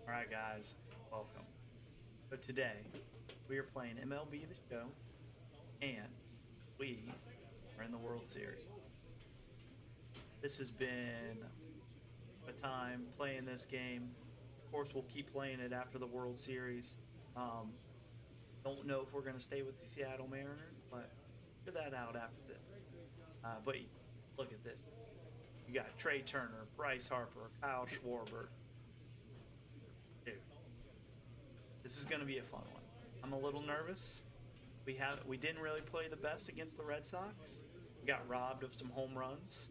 All right, guys, welcome. So today we are playing MLB The Show, and we are in the World Series. This has been a time playing this game. Of course, we'll keep playing it after the World Series. Um, don't know if we're going to stay with the Seattle Mariners, but figure that out after this. But look at this. You got Trey Turner, Bryce Harper, Kyle Schwarber. Dude, this is going to be a fun one. I'm a little nervous. We didn't really play the best against the Red Sox. We got robbed of some home runs.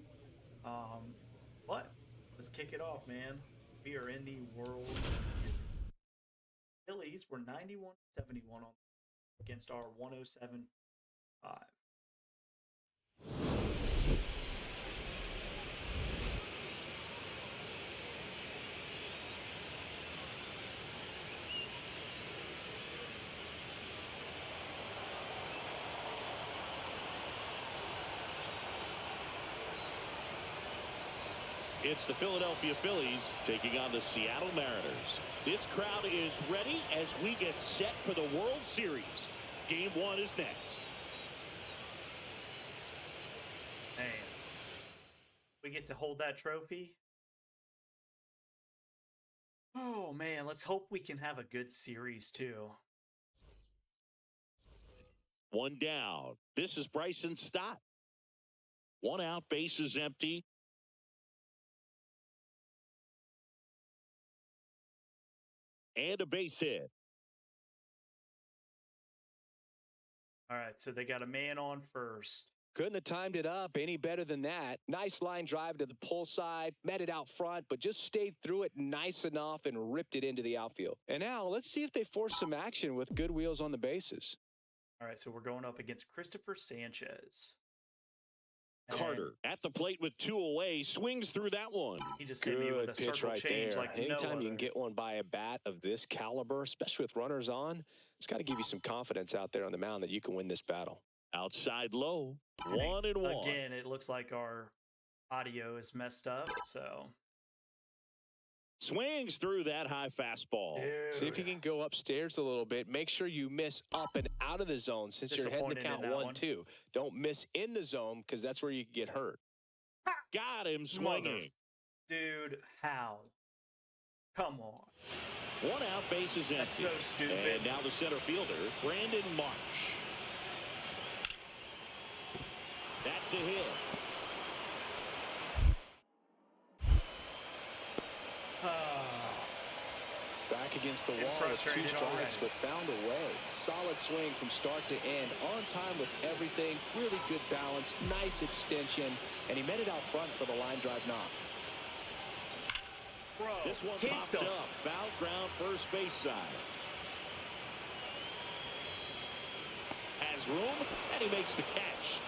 But let's kick it off, man. We are in the World Series. Phillies were 91-71 against our 107.5. It's the Philadelphia Phillies taking on the Seattle Mariners. This crowd is ready as we get set for the World Series. Game 1 is next. Man, we get to hold that trophy. Oh, man, let's hope we can have a good series, too. One down. This is Bryson Stott. One out, base is empty. And a base hit. All right, so they got a man on first. Couldn't have timed it up any better than that. Nice line drive to the pull side, met it out front, but just stayed through it nice enough and ripped it into the outfield. And now let's see if they force some action with good wheels on the bases. All right, so we're going up against Christopher Sanchez. Carter at the plate with 2 away, swings through that one. He just hit me with a pitch circle right change there. like Anytime no you can get one by a bat of this caliber, especially with runners on, it's got to give you some confidence out there on the mound that you can win this battle. Outside low, 1-1. Again, it looks like our audio is messed up, so. Swings through that high fastball. Dude. See if you can go upstairs a little bit. Make sure you miss up and out of the zone since you're heading to count 1-2. Don't miss in the zone because that's where you can get hurt. Got him swinging. Dude, how? Come on. One out, base is empty. That's so stupid. And now the center fielder, Brandon Marsh. That's a hit. Back against the wall with 2 strikes, but found a way. Solid swing from start to end. On time with everything. Really good balance. Nice extension. And he met it out front for the line drive knock. Bro, this one popped up. Foul ground, first base side. Has room, and he makes the catch.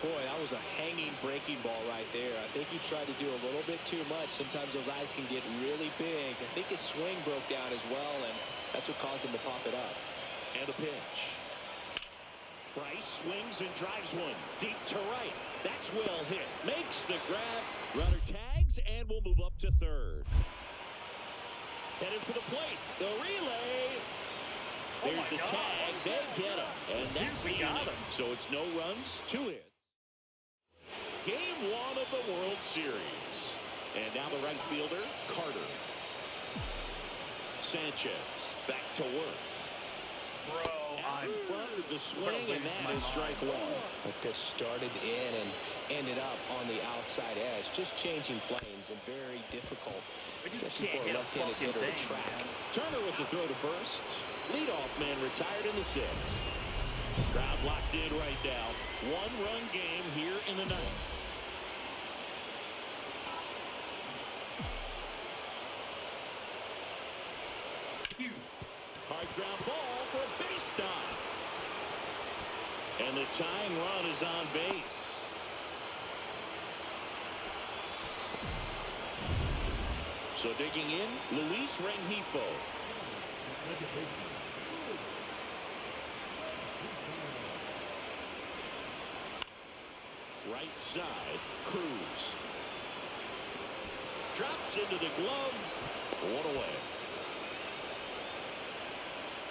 Boy, that was a hanging breaking ball right there. I think he tried to do a little bit too much. Sometimes those eyes can get really big. I think his swing broke down as well, and that's what caused him to pop it up. And a pitch. Bryce swings and drives one deep to right. That's well hit. Makes the grab. Runner tags and will move up to third. Headed for the plate. The relay. There's the tag. They get him. And that's the inning. So it's no runs, 2 hits. Game 1 of the World Series. And now the right fielder, Carter. Sanchez back to work. Bro, I'm front of the swing, and that is strike 1. The pitch started in and ended up on the outside edge. Just changing planes and very difficult. We just especially can't for a hit a left-handed fucking hitter to thing, track. man. Turner with the throw to first. Leadoff man retired in the 6th. Crowd locked in right now. 1-run game here in the 9th. Hard ground ball for a base stop. And the tying run is on base. So digging in, Luis Rengifo. Right side, Cruz. Drops into the glove. one away.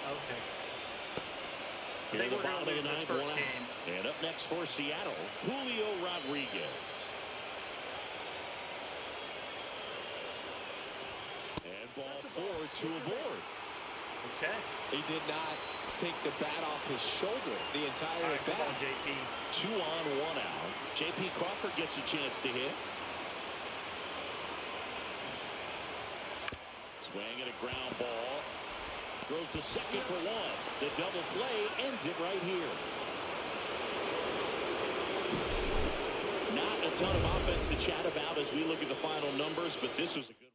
Okay. I Here think in we're the going bottom to of lose the this ninth, first one game. out. And up next for Seattle, Julio Rodriguez. And ball 4 to a board. Okay. He did not take the bat off his shoulder the entire All right, come on, bat. JP. 2 on, 1 out. J.P. Crawford gets a chance to hit. Swing and a ground ball. Throws to second for 1. The double play ends it right here. Not a ton of offense to chat about as we look at the final numbers, but this was a good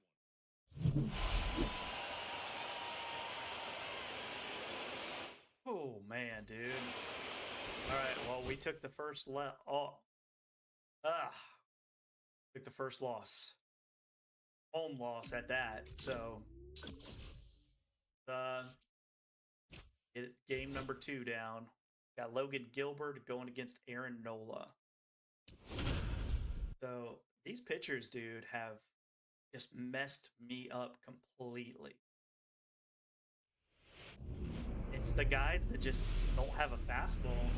one. Oh, man, dude. All right, well, we took the first took the first loss. Home loss at that. So, game number 2 down. Got Logan Gilbert going against Aaron Nola. So, these pitchers, dude, have just messed me up completely. It's the guys that just don't have a fastball.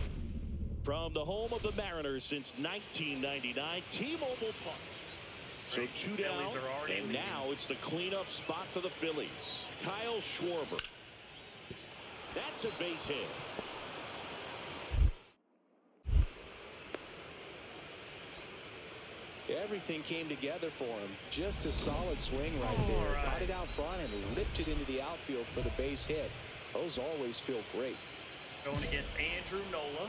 From the home of the Mariners since 1999, T-Mobile Park. So Right. 2 down, Phillies are already and leading. now it's the cleanup spot for the Phillies. Kyle Schwarber. That's a base hit. Everything came together for him. Just a solid swing right there. All right. Caught it out front and ripped it into the outfield for the base hit. Those always feel great. Going against Andrew Nola.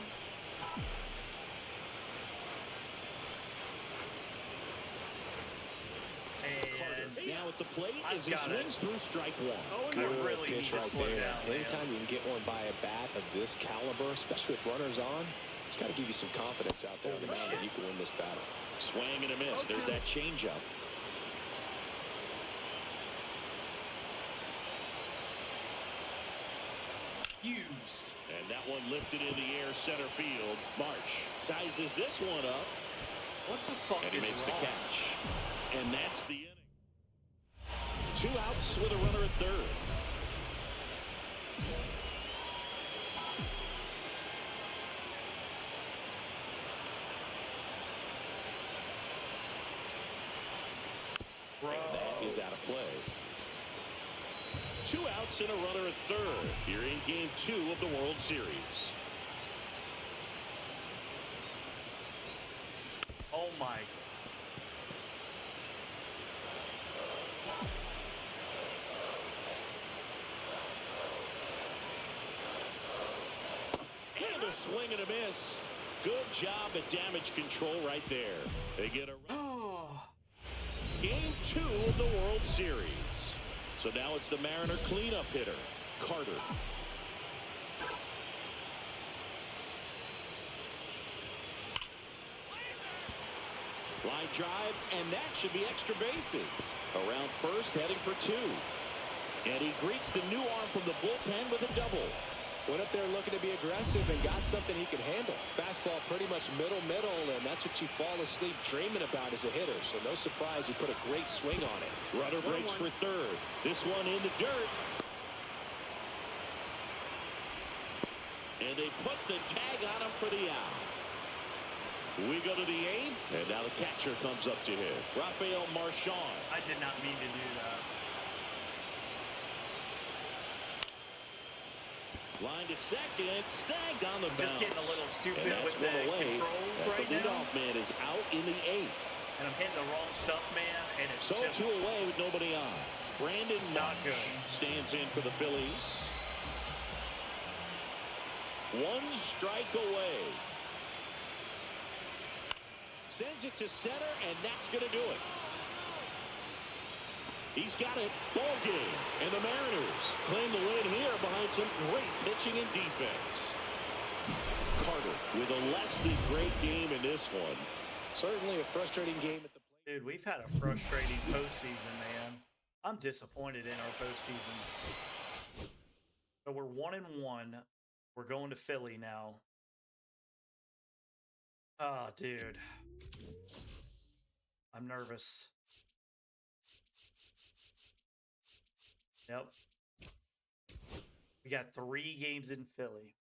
And Now at the plate I've as he got it. swings through strike 1. I Good really need pitch to right slow there. down, man. Anytime you can get one by a bat of this caliber, especially with runners on, it's got to give you some confidence out there on the Holy mound that shit. you can win this battle. Swing and a miss. There's that changeup. Hughes. And that one lifted in the air center field. Marsh sizes this one up. What the fuck And he is makes wrong? the catch. And that's the inning. 2 outs with a runner at third. Bro. And that is out of play. 2 outs and a runner at third here in game 2 of the World Series. Oh my. And a swing and a miss. Good job at damage control right there. They get a Oh. game 2 of the World Series. So now it's the Mariner cleanup hitter, Carter. Line drive, and that should be extra bases. Around first, heading for 2. And he greets the new arm from the bullpen with a double. Went up there looking to be aggressive and got something he could handle. Fastball pretty much middle, and that's what you fall asleep dreaming about as a hitter. So no surprise he put a great swing on it. Runner breaks for third. This one in the dirt. And they put the tag on him for the out. We go to the 8th, and now the catcher comes up to hit. Rafael Marchand. I did not mean to do that. Line to second, snagged on the bounce. Just getting a little stupid And that's with the one away. controls As right the now. leadoff man is out in the 8th. And I'm hitting the wrong stuff, man. And it's So just 2 away with nobody on. Brandon It's not Marsh good. stands in for the Phillies. 1 strike away. Sends it to center, and that's going to do it. He's got it. Ball game. And the Mariners claim the win here behind some great pitching and defense. Carter with a less than great game in this one. Certainly a frustrating game at the plate. Dude, we've had a frustrating postseason, man. I'm disappointed in our postseason. So we're 1-1. We're going to Philly now. Oh, dude. I'm nervous. Yep. We got 3 games in Philly.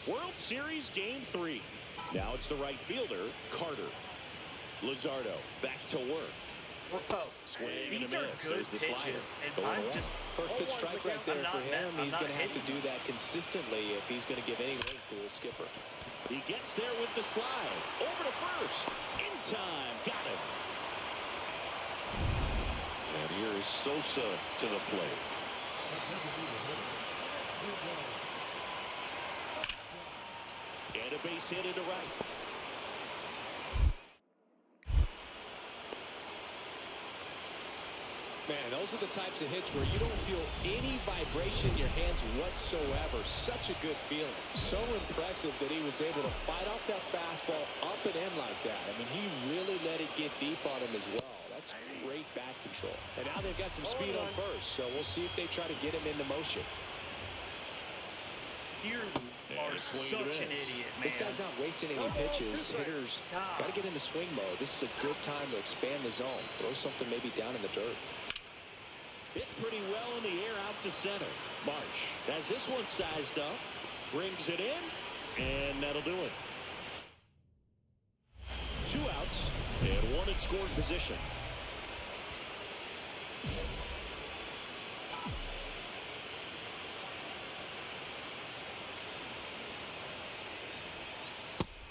World Series Game 3. Now it's the right fielder, Carter. Luzardo back to work. Bro, Swing these and a are miss. good There's the pitches, slider. and Going I'm away. just First pitch strike right there for him. I'm He's not going to have to hitting. do that consistently if he's going to give any weight to his skipper. He gets there with the slide. Over to first. In time. Got him. And here is Sosa to the plate. And a base hit into right. Man, those are the types of hits where you don't feel any vibration in your hands whatsoever. Such a good feeling. So impressive that he was able to fight off that fastball up and in like that. I mean, he really let it get deep on him as well. That's great bat control. And now they've got some speed on first, so we'll see if they try to get him into motion. You are such an idiot, man. This guy's not wasting any pitches. Hitters got to get into swing mode. This is a good time to expand the zone. Throw something maybe down in the dirt. Hit pretty well in the air out to center. Marsh has this one sized up. Brings it in. And that'll do it. 2 outs. And 1 in scoring position.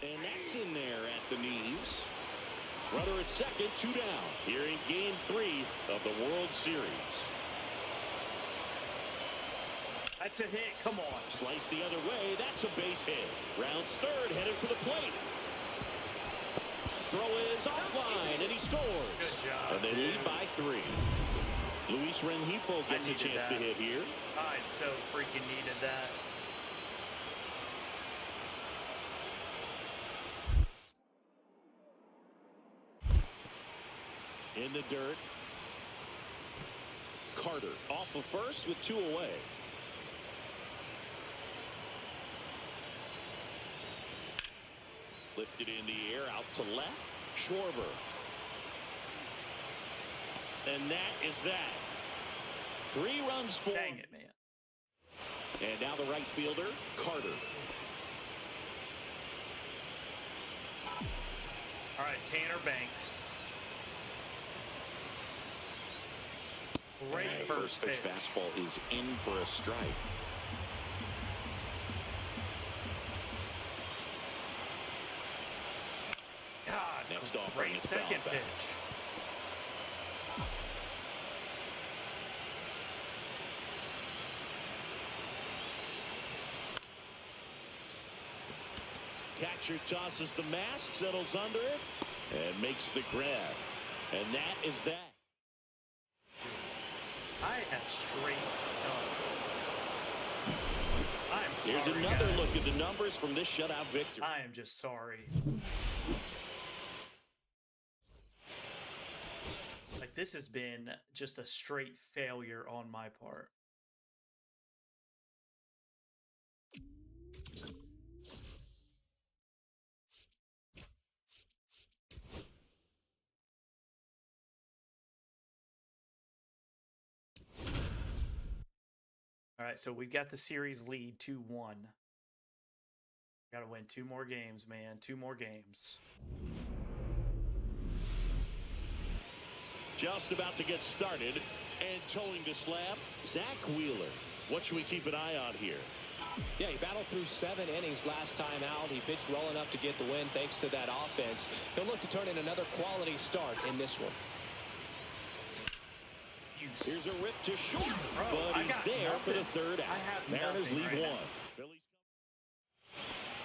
And that's in there at the knees. Runner at second, 2 down. Here in Game 3 of the World Series. That's a hit. Come on. Slice the other way. That's a base hit. Rounds third, headed for the plate. Throw is offline, and he scores. Good job, And they dude. lead by 3. Luis Rengifo gets a needed chance to that. hit here. I so freaking needed that. In the dirt. Carter off of first with 2 away. Lifted in the air out to left. Schwarber. And that is that. 3 runs for Dang him. it, man. And now the right fielder, Carter. All right, Tanner Banks. Great And first pitch. fastball is in for a strike. God, Next offering great is second fouled back. pitch. Catcher tosses the mask, settles under it, and makes the grab. And that is that. I have straight sucked. I'm sorry, Here's another guys. look at the numbers from this shutout victory. I am just sorry. Like, this has been just a straight failure on my part. All right, so we've got the series lead 2-1. Got to win 2 more games, man. 2 more games. Just about to get started and towing the slab, Zach Wheeler. What should we keep an eye on here? Yeah, he battled through 7 innings last time out. He pitched well enough to get the win thanks to that offense. He'll look to turn in another quality start in this one. Here's a rip to short, Bro, but I he's got there for the nothing. 3rd out. I have Mariners nothing lead right 1. now. Phillies.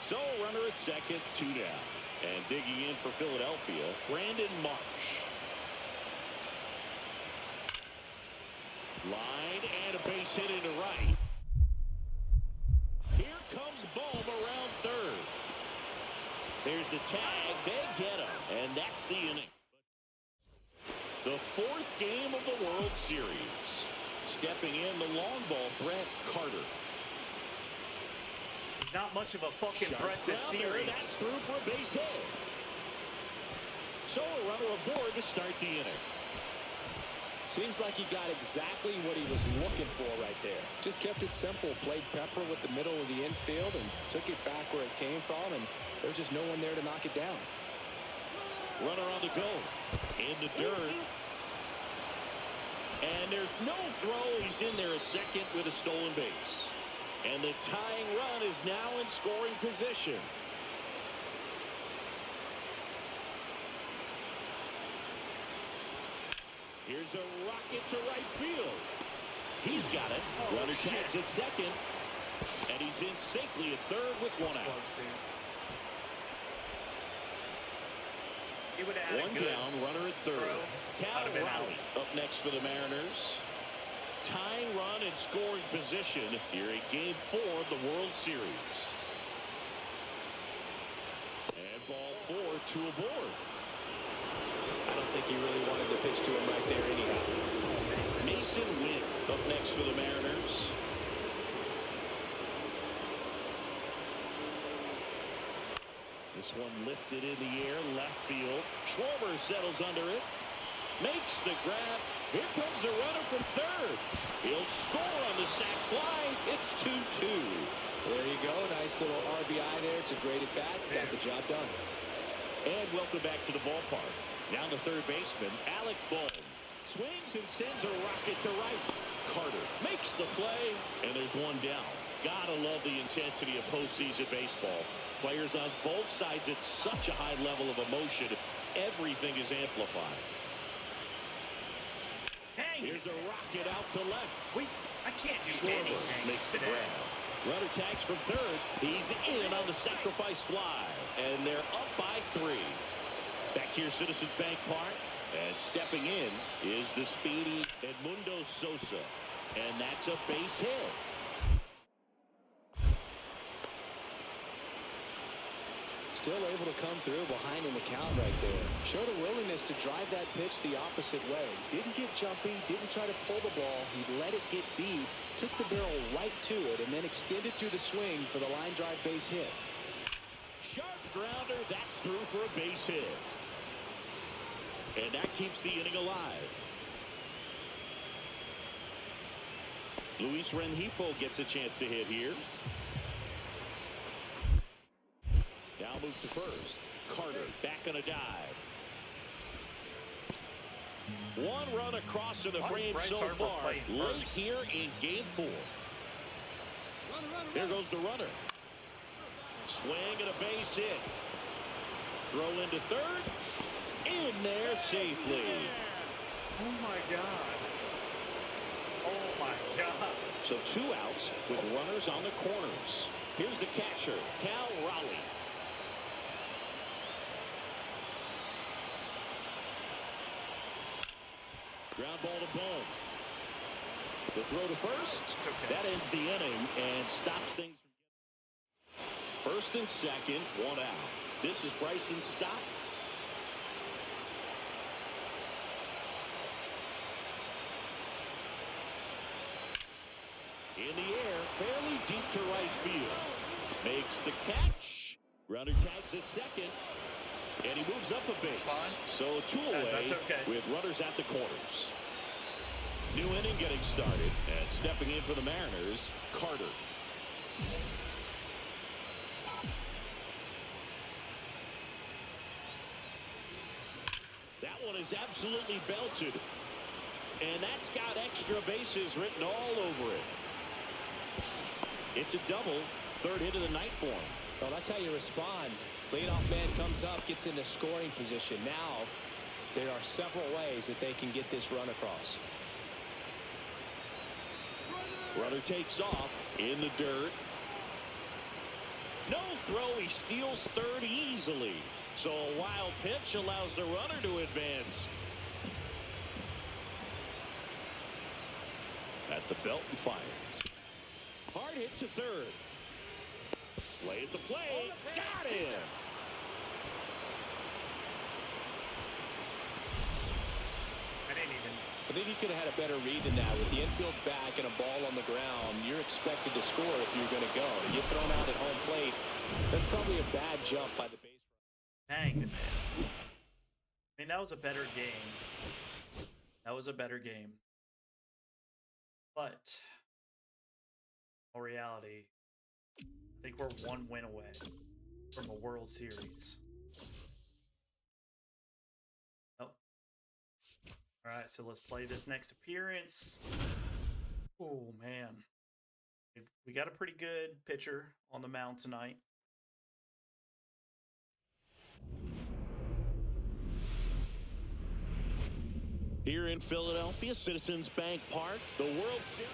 So runner at second, 2 down. And digging in for Philadelphia, Brandon Marsh. Line and a base hit into right. Here comes Bohm around 3rd. There's the tag. They get him. And that's the inning. The fourth game of the World Series. Stepping in, the long ball threat, Carter. He's not much of a fucking Sharp threat this grounder, series. That's through for a base hit. So a runner aboard to start the inning. Seems like he got exactly what he was looking for right there. Just kept it simple, played pepper with the middle of the infield and took it back where it came from, and there's just no one there to knock it down. Runner on the go. In the dirt. And there's no throw. He's in there at second with a stolen base. And the tying run is now in scoring position. Here's a rocket to right field. He's got it. Runner tags at second. And he's in safely at third with one out. Close, dude. He would have had One a good down, runner at third. Cal I'd have been Raleigh up next for the Mariners. Tying run and scoring position here in Game 4 of the World Series. And ball 4, 2 aboard. I don't think he really wanted to pitch to him right there anyhow. Mason Wynn up next for the Mariners. This one lifted in the air, left field. Schwarber settles under it. Makes the grab. Here comes the runner from third. He'll score on the sac fly. It's 2-2. There you go. Nice little RBI there. It's a great at bat. Got the job done. And welcome back to the ballpark. Down to third baseman, Alec Bohm. Swings and sends a rocket to right. Carter makes the play, and there's one down. Gotta love the intensity of postseason baseball. Players on both sides at such a high level of emotion. Everything is amplified. Here's a rocket out to left. I can't do Schwarber anything makes the today. grab. Runner tags from third. He's in on the sacrifice fly. And they're up by 3. Back here, Citizens Bank Park. And stepping in is the speedy Edmundo Sosa. And that's a base hit. Still able to come through behind in the count right there. Showed a willingness to drive that pitch the opposite way. Didn't get jumpy, didn't try to pull the ball. He let it get deep, took the barrel right to it, and then extended through the swing for the line drive base hit. Sharp grounder, that's through for a base hit. And that keeps the inning alive. Luis Rengifo gets a chance to hit here. Now moves to first. Carter back on a dive. One run across in the frame Bryce so Harper far. playing Late first? here in Game 4. There goes the runner. Swing and a base hit. Throw into third. In there safely. Oh my God. Oh my God. So 2 outs with runners on the corners. Here's the catcher, Cal Raleigh. Ground ball to Bohm. The throw to first. It's okay. That ends the inning and stops things. First and second, 1 out. This is Bryson Stott. In the air, fairly deep to right field. Makes the catch. Runner tags at second. And he moves up a base. Fine. So 2 away That's okay. with runners at the corners. New inning getting started. And stepping in for the Mariners, Carter. That one is absolutely belted. And that's got extra bases written all over it. It's a double. 3rd hit of the night for him. Well, that's how you respond. Leadoff man comes up, gets into scoring position. Now, there are several ways that they can get this run across. Runner takes off in the dirt. No throw. He steals third easily. So a wild pitch allows the runner to advance. At the belt and fires. Hard hit to third. Play at the plate. Got him. I didn't I think he could have had a better read than that. With the infield back and a ball on the ground, you're expected to score if you're going to go. You get thrown out at home plate. That's probably a bad jump by the base runner. Dang it, man. I mean, that was a better game. That was a better game. But, in reality, I think we're one win away from a World Series. Oh. Alright, so let's play this next appearance. Oh, man. We got a pretty good pitcher on the mound tonight. Here in Philadelphia, Citizens Bank Park, the World Series.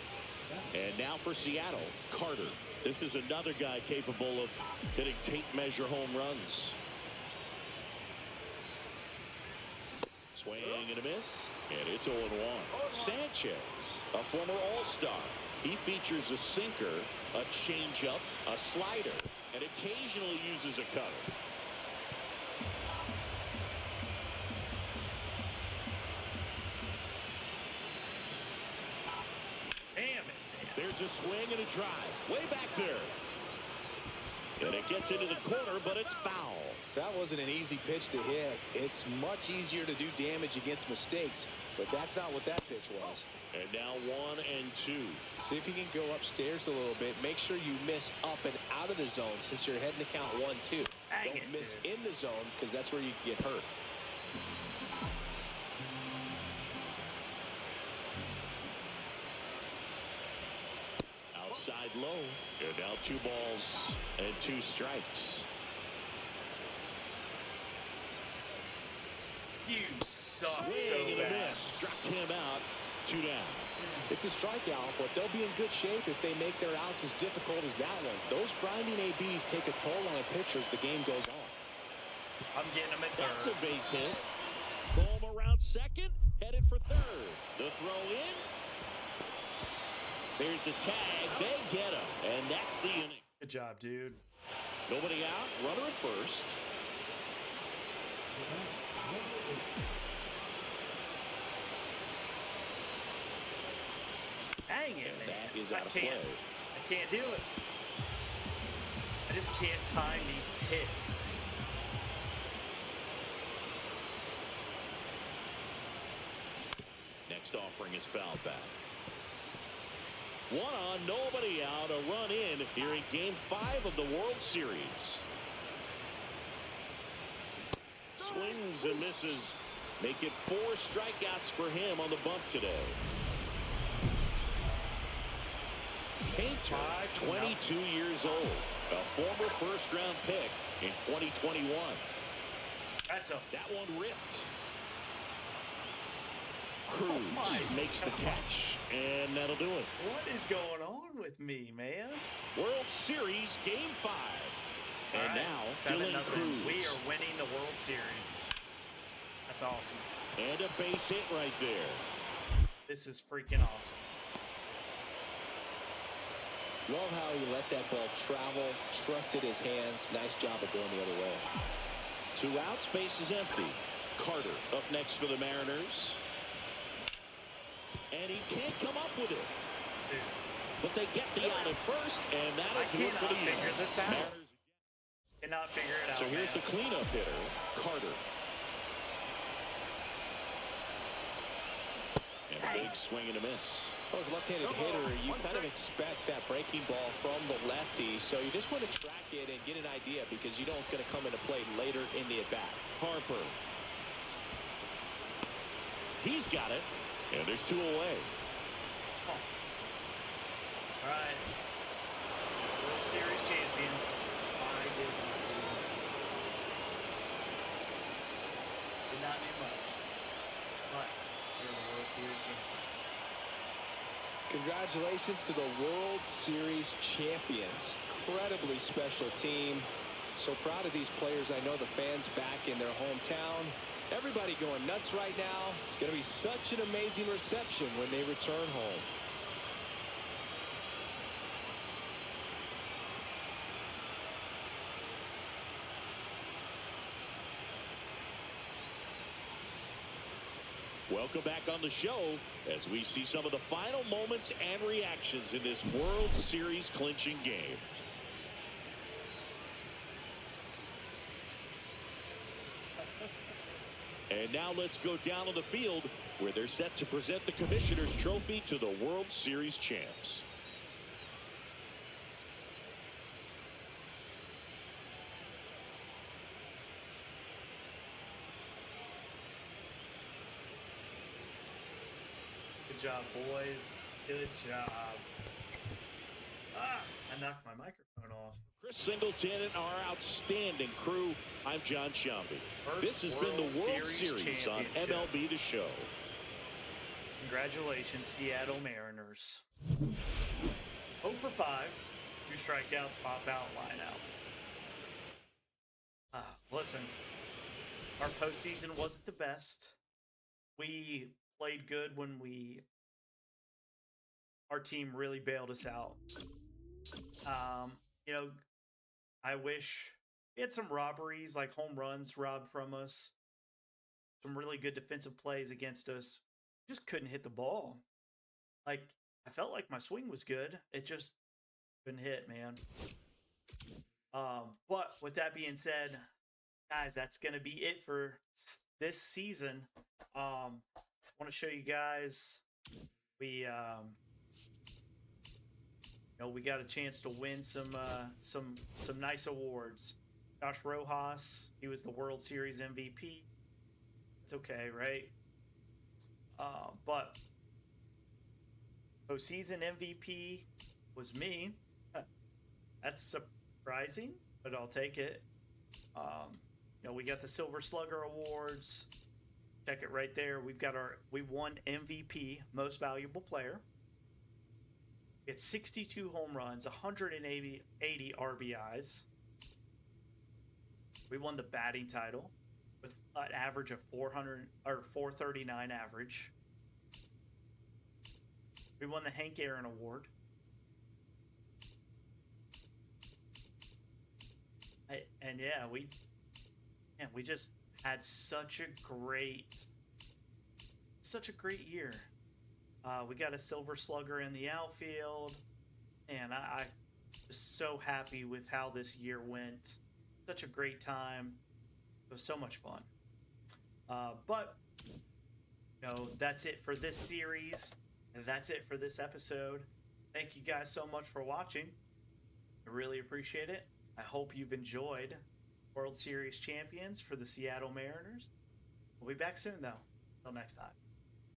And now for Seattle, Carter. This is another guy capable of hitting tape measure home runs. Swing and a miss, and it's 0-1. Sanchez, a former All-Star. He features a sinker, a changeup, a slider, and occasionally uses a cutter. There's a swing and a drive. Way back there. And it gets into the corner, but it's foul. That wasn't an easy pitch to hit. It's much easier to do damage against mistakes, but that's not what that pitch was. And now 1-2. See if you can go upstairs a little bit. Make sure you miss up and out of the zone since you're heading to count 1-2. Don't miss in the zone because that's where you can get hurt. Outside low. And now 2 balls and 2 strikes. You suck Swing so and a bad. miss. Struck him out. 2 down. It's a strikeout, but they'll be in good shape if they make their outs as difficult as that one. Those grinding ABs take a toll on a pitcher as the game goes on. I'm getting him at third. That's a base hit. Ball around second. Headed for third. The throw in. There's the tag. They get him. And that's the inning. Good job, dude. Nobody out. Runner at first. Dang it, And man. that is out of play. I can't do it. I just can't time these hits. Next offering is fouled back. 1 on, nobody out. A run in here in Game 5 of the World Series. Swings and misses. Make it 4 strikeouts for him on the bump today. Painter, 22 years old. A former first-round pick in 2021. That one ripped. Cruz makes the catch, and that'll do it. What is going on with me, man? World Series Game 5. And All right, now, 7-0. Dylan Cruz. We are winning the World Series. That's awesome. And a base hit right there. This is freaking awesome. Love how he let that ball travel, trusted his hands. Nice job of going the other way. 2 outs, base is empty. Carter up next for the Mariners. And he can't come up with it. Dude, But they get the out at first, and that'll I do it for cannot the figure inning. this out. Mariners. cannot figure it out. So here's the man. cleanup hitter, Carter. And a big swing and a miss. Well, as a left-handed hitter, you kind of expect that breaking ball from the lefty, so you just want to track it and get an idea because you don't going to come into play later in the at-bat. Harper. He's got it, and there's 2 away. All right. World Series champions. Did not do much. But we're the World Series champions. Congratulations to the World Series champions. Incredibly special team. So proud of these players. I know the fans back in their hometown. Everybody going nuts right now. It's going to be such an amazing reception when they return home. Welcome back on the show as we see some of the final moments and reactions in this World Series clinching game. And now let's go down on the field where they're set to present the Commissioner's Trophy to the World Series champs. Good job, boys. Good job. I knocked my microphone off. Chris Singleton and our outstanding crew, I'm John Sciambi. This has been the World Series on MLB The Show. Congratulations, Seattle Mariners. 0 for 5. 2 strikeouts, pop out, line out. Listen, our postseason wasn't the best. We played good when our team really bailed us out. You know, I wish we had some robberies, like home runs robbed from us. Some really good defensive plays against us. Just couldn't hit the ball. Like, I felt like my swing was good. It just couldn't hit, man. But with that being said, guys, that's going to be it for this season. I want to show you guys we we got a chance to win some nice awards. Josh Rojas, he was the World Series MVP. It's okay, right? But postseason MVP was me. That's surprising, but I'll take it. We got the Silver Slugger Awards. Check it right there. We won MVP, Most Valuable Player. We had 62 home runs, 180 RBIs. We won the batting title with an average of 439 average. We won the Hank Aaron Award. We just had such a great year. We got a Silver Slugger in the outfield, and I was so happy with how this year went. Such a great time. It was so much fun. But that's it for this series. And that's it for this episode. Thank you guys so much for watching. I really appreciate it. I hope you've enjoyed World Series champions for the Seattle Mariners. We'll be back soon, though. Until next time.